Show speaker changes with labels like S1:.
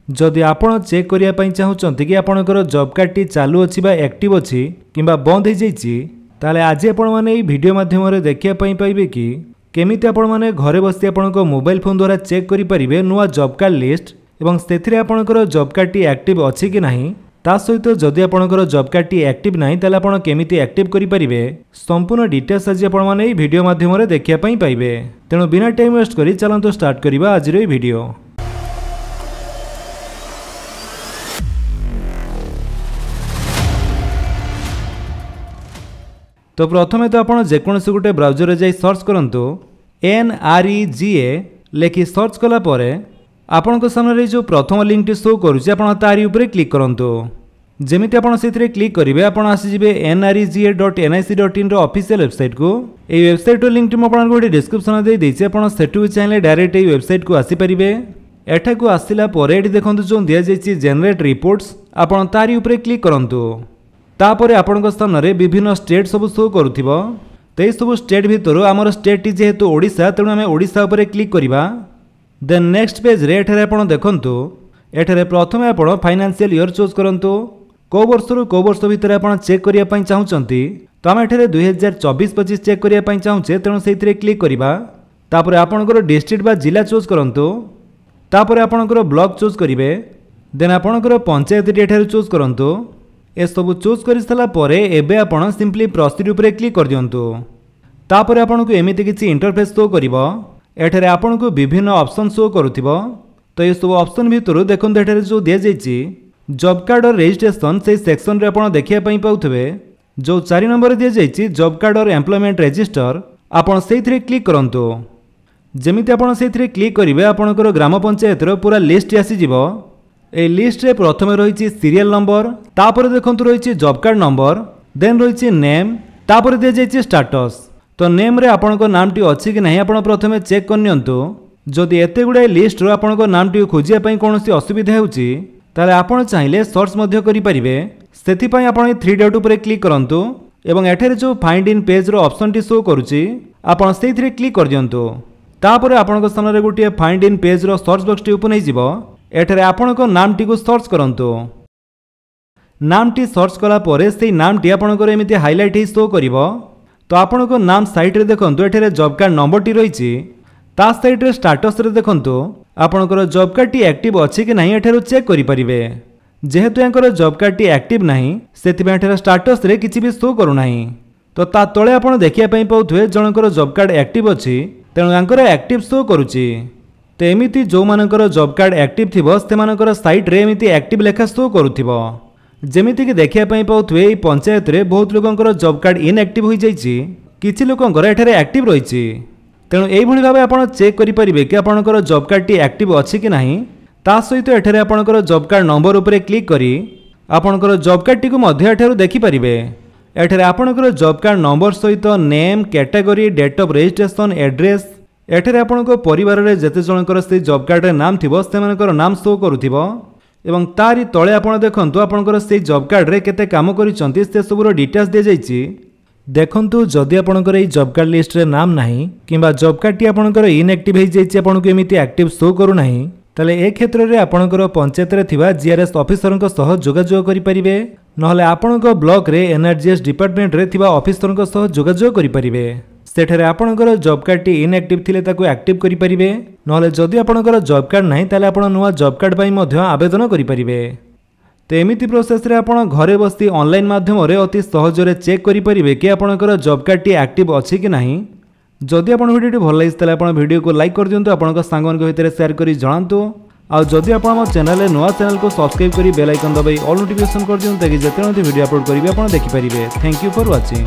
S1: जदि आपण चेक करिया पई चाहुचंती कि आपणकर जॉब कार्ड टी चालू अछि बा एक्टिव अछि किंबा बंद हो जाइछि ताले आज आपण माने এই वीडियो माध्यम रे देखिया पई पाइबे कि केमिति आपण माने घरे बसी आपणको मोबाइल फोन द्वारा चेक करि परिबे नुवा जॉब कार्ड लिस्ट एवं सेथिरे आपणकर जॉब कार्ड टी एक्टिव अछि कि नाही ता सहित जदि आपणकर जॉब कार्ड टी एक्टिव नाही ताले आपण केमिति एक्टिव करि परिबे संपूर्ण डिटेल्स आज आपण माने এই वीडियो माध्यम रे देखिया पई पाइबे। तेणु बिना टाइम वेस्ट करी चलंतु स्टार्ट करिबा आज रे वीडियो। तो प्रथमे तो आपन जेकोसी गोटे ब्राउजर जाई सर्च करंतु NREGA लेखि सर्च कला परे आपन को सामने जो प्रथम लिंक टी शो करूची आपन तारी ऊपर क्लिक करंतु। जेमिति आपन सेथिरे क्लिक करिवे आपन आसी जिवे nrega.nic.in रो ऑफिशियल वेबसाइट को। ए वेबसाइट रो लिंक टी म आपन गोटे डिस्क्रिप्शन दे देछि आपन सेटु चाहिले डायरेक्ट ए वेबसाइट को आसी परिबे। एठा को आसिला परे एठी देखंतु जो दिया जायछि जनरेट रिपोर्ट्स आपन तारी ऊपर क्लिक करंतु। तापर आपन स्थान विभिन्न स्टेट सब शो करुथिबो ते सब स्टेट भितर आमर स्टेट टी जेहेतु ओडिशा तेणु आम ओडिशा उपर क्लिक करिबा। देन नेक्स्ट पेज रे एठारे आपन देखंतु एठारे प्रथमे आपन फाइनेंशियल ईयर चूज करंतु को वर्ष रु को वर्ष भितर आपन चेक करिया पई चाहुचंती तो आम एठारे 2024-25 चेक करिया पई चाहुचे तेणु सेथिरे क्लिक करिबा। तापर आपनकर डिस्ट्रिक्ट बा जिला चूज करंतु तापर आपनकर ब्लॉक चूज करिवे। देन आपनकर पंचायत टी एठारे चूज करंतु। ए सब चूज कर सारा परे एबे आपण सिंपली प्रोसीड ऊपर क्लिक कर दियंतु। तापर आपण को एमिति किछि इंटरफेस शो करिवो एठारे आपण को विभिन्न ऑप्शन शो करूथिबो। तो ये सब ऑप्शन भितर देखंतु एठारे जो दिया जायछि जॉब कार्ड और रजिस्ट्रेशन से सेक्शन रे आपण देखिया पई पाउथबे जो 4 नंबर दिया जायछि जॉब कार्ड और एम्प्लॉयमेंट रजिस्टर आपण सेथिरे क्लिक करंतु। जेमिति आपण सेथिरे क्लिक करिवे आपणकर ग्राम पंचायत रो पूरा लिस्ट आसी जिवो। ए लिस्ट रे प्रथमे रहिछि सीरियल नंबर तापर देखंतु रहिछि जॉब कार्ड नंबर देन रहिछि नेम तापर दे जायछि स्टेटस। तो नेम रे आपनको नाम टी अछि कि नहीं आपण प्रथमे चेक करनियंतु। जदि एते गुडे लिस्ट रो आपनको नाम टी खोजिया पई कोनोसी असुविधा हेउछि ताले आपण चाहिले सर्च मध्य करि परिबे। सेथि पई आपण 3 डॉट ऊपर क्लिक करंतु एवं एठारे जो फाइंड इन पेज रो ऑप्शन टी शो करूछि आपण सेथिरे क्लिक कर दियंतु। तापर आपनको सामने गोटे फाइंड इन पेज रो सर्च बॉक्स टी ओपन हे जिवो। एठारे आपनको नाम टी को सर्च करंतु। नाम टी सर्च कला परे सेही नाम टी आपनकर एमिति हाइलाइट हे शो करिवो। तो आपनको नाम साइट रे देखंतु एठारे जॉब कार्ड नंबर टी रहिछि ता साइट रे स्टेटस रे देखंतु आपनकर जॉब कार्ड टी एक्टिव अछि कि नाही एठारे चेक करि परिबे। जेहेतु यांकर जॉब कार्ड टी एक्टिव नाही सेति एठारे स्टेटस रे किछि भी शो करू नाही। तो ता तळे आपण देखिया पई पाउथुवे जणकर जॉब कार्ड एक्टिव अछि तेणु यांकर एक्टिव शो करूछि। तो एमिति जो मानकर जॉब कार्ड एक्टिव थिबो से मानकर साइट रे एमिति एक्टिव लेखा शो करूथिबो। जेमिति कि देखिया पई पाउथुवे ए पंचायत रे बहुत लोकंकर जॉब कार्ड इनएक्टिव होई जाईछि किछि लोकंकर एठारे एक्टिव रहिछि। तेणु एई भली भाबे आपण चेक करि परिबे कि आपणकर जॉब कार्ड टी एक्टिव अछि कि नाही। ता सहित एठारे आपणकर जॉब कार्ड नंबर ऊपर क्लिक करी आपणकर जॉब कार्ड टी को मध्य एठारु देखि परिबे। एठारे आपणकर जॉब कार्ड नंबर सहित name category date of registration address एठारे आपनको परिवार रे जते जनकर से जॉब कार्ड रे नाम थिबो से मानकर नाम शो करूथिबो एवं तारी तळे आपण देखंतु आपनकर से जॉब कार्ड रे केते काम करिसंती से सबरो डिटेल्स दे जाईछि। देखंतु जदि आपनकर ए जॉब कार्ड लिस्ट रे नाम नाही किबा जॉब कार्ड टी आपनकर इनएक्टिव हे जाईछि आपनको एमिति एक्टिव शो करू नाही तले ए क्षेत्र रे आपनकर पंचायत रे थिबा जीआरएस ऑफिसरक सह जोगाजोग करि परिबे नहले आपनकर ब्लॉक रे एनआरजीएस डिपार्टमेंट रे थिबा ऑफिसरक सह जोगाजोग करि परिबे। सेठारे आपनकर जॉब कार्ड टी इनएक्टिव थिले ताको एक्टिव करि परिबे नहले जदि आपनकर जॉब कार्ड नाही ताले आपण नुवा जॉब कार्ड पई मध्य आवेदन करि परिबे। तो एमिति प्रोसेस रे आपण घरे बसती ऑनलाइन माध्यम रे अति सहज रे चेक करि परिबे कि आपनकर जॉब कार्ड टी एक्टिव अछि कि नाही। जदि आपण वीडियो टी भल लागिस ताले आपण वीडियो को लाइक कर दियंतु आपनकर सांगन को भितर शेयर करि जणांतु। आ जदि आपण हमर चैनल रे नुवा चैनल को सब्सक्राइब करि बेल आइकन दबाई ऑल नोटिफिकेशन कर दियंतु ताकि जेते वीडियो अपलोड करिवे आपण देखि परिबे। Thank you for watching.